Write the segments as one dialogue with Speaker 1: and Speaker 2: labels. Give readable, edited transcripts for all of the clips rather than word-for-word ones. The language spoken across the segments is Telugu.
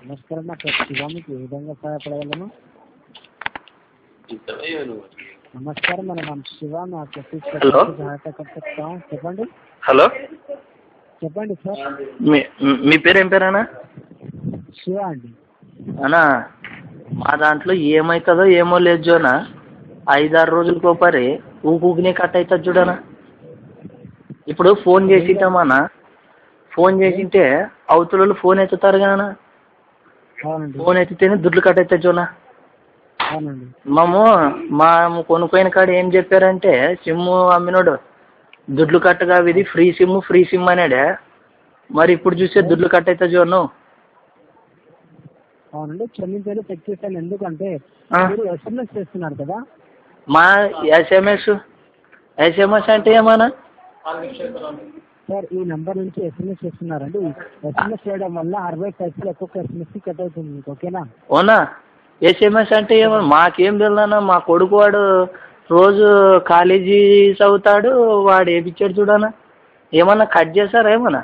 Speaker 1: నమస్కారం, నా పేరు శివ. మీకు ఏ విధంగా సహాయపడగలను? నమస్కారం, మన నామ శివ. నాకు సహాయపడతాం. చెప్పండి.
Speaker 2: హలో,
Speaker 1: చెప్పండి సార్.
Speaker 2: మీ పేరు ఏం పేరేనా?
Speaker 1: శివ అండి.
Speaker 2: అన్నా, మా దాంట్లో ఏమవుతుందో ఏమో లేదు జోనా, 5-6 రోజులకు ఒకసారి ఊకునే కట్ అవుతుంది చూడనా. ఇప్పుడు ఫోన్ చేసింటామన్నా, ఫోన్ చేసింటే అవతల ఫోన్ ఎత్తుతారు కానా, ఫోన్ ఎత్తితేనే దుడ్లు కట్ అవుతాయి జోనా. మేము కొనుక్కోయిన కాడ ఏం చెప్పారంటే, సిమ్ అమ్మినోడు దుడ్లు కట్టగా ఇది ఫ్రీ సిమ్ అన్నాడే. మరి ఇప్పుడు చూస్తే దుడ్లు కట్ అవుతా జోను.
Speaker 1: అవునండి, చెల్లించాలి చెక్ చేస్తాను. ఎందుకంటే మీరు ఎస్ఎంఎస్ చేస్తున్నారు కదా.
Speaker 2: మా ఎస్ఎంఎస్ అంటే ఏమన్నా
Speaker 1: సార్, ఈ నంబర్ నుంచి ఎస్ఎంఎస్ చేస్తున్నారండి. ఎస్ఎంఎస్ చేయడం వల్ల 60 పైసలు ఒక్కొక్క ఎస్ఎంఎస్ కట్ అవుతుంది మీకు. ఓకేనా?
Speaker 2: అవునా? ఎస్ఎంఎస్ అంటే ఏమన్నా మాకేం తెలియదన్నా. మా కొడుకు వాడు రోజు కాలేజీ చదువుతాడు, వాడు ఏపిచ్చాడు చూడనా. ఏమన్నా కట్ చేశారా ఏమన్నా?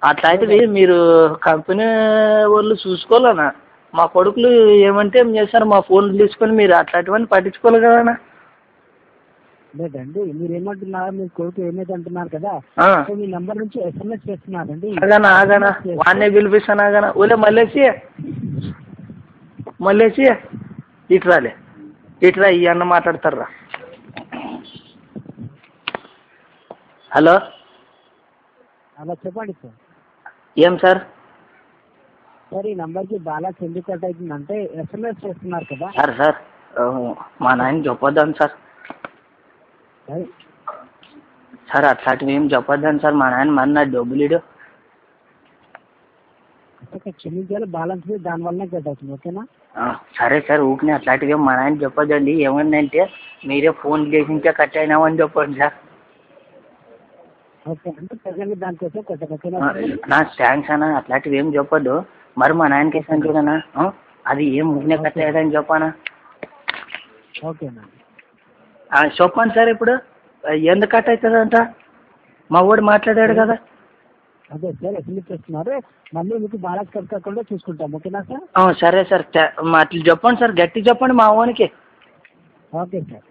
Speaker 2: అట్లాంటిది మీరు కంపెనీ వాళ్ళు చూసుకోవాలన్నా. మా కొడుకులు ఏమంటే ఏం చేస్తారు, మా ఫోన్లు తీసుకొని మీరు అట్లాంటివన్నీ పట్టించుకోవాలి కదన్నా.
Speaker 1: లేదండి, మీరు ఏమంటున్నారు, మీ కొడుకు ఏమైతే అంటున్నారు కదా, మీ నంబర్ నుంచి ఎస్ఎంఎస్ చేస్తున్నారండి.
Speaker 2: ఆగానా వాడినే పిలిపిస్తాను. ఆగానా ఓలే మళ్ళేసి ఇట్రా ఈ అన్న మాట్లాడతారా. హలో,
Speaker 1: అలా చెప్పండి సార్.
Speaker 2: ఏం సార్?
Speaker 1: సార్, ఈ నంబర్కి బాలాక్స్ ఎందుకు కట్ అవుతుందంటే ఎస్ఎంఎస్ చేస్తున్నారు కదా.
Speaker 2: సార్ మా నాయన చెప్పొద్దాను సార్. సార్ అట్లాంటివి ఏం చెప్పొద్దాను సార్. మా నాయన మన డబ్బులు
Speaker 1: చెల్లించాలి, బ్యాలెన్స్ దానివల్లనే కట్ అవుతుంది. ఓకేనా?
Speaker 2: సరే సార్, ఊరికనే అట్లాంటివి మా నాయన చెప్పొద్దండి. ఏమందంటే మీరే ఫోన్ చేసించే కట్ అయినామని చెప్పండి సార్.
Speaker 1: ఓకే, అంటే ప్రజెంట్ దానికోసం కొట్టకపోయినా
Speaker 2: నా థ్యాంక్స్ అన్న. అట్లాంటివి ఏం చెప్పొద్దు. మరి మా నాయనకి వేసాను చూడనా, అది ఏం ఊరినే కట్ అయ్యేదని చెప్పానా.
Speaker 1: ఓకేనా?
Speaker 2: చెప్పండి సార్. ఇప్పుడు ఎందుకు కట్ అవుతుందంట? మా వాడు మాట్లాడాడు కదా.
Speaker 1: అదే సార్, ఎస్ఎంఎస్ చేస్తున్నారు. మళ్ళీ మీకు బాలాక్స్ కట్ కాకుండా చూసుకుంటాం. ఓకేనా సార్?
Speaker 2: సరే సార్, అట్లా చెప్పండి సార్, గట్టి చెప్పండి మా వానికి.
Speaker 1: Okay sir.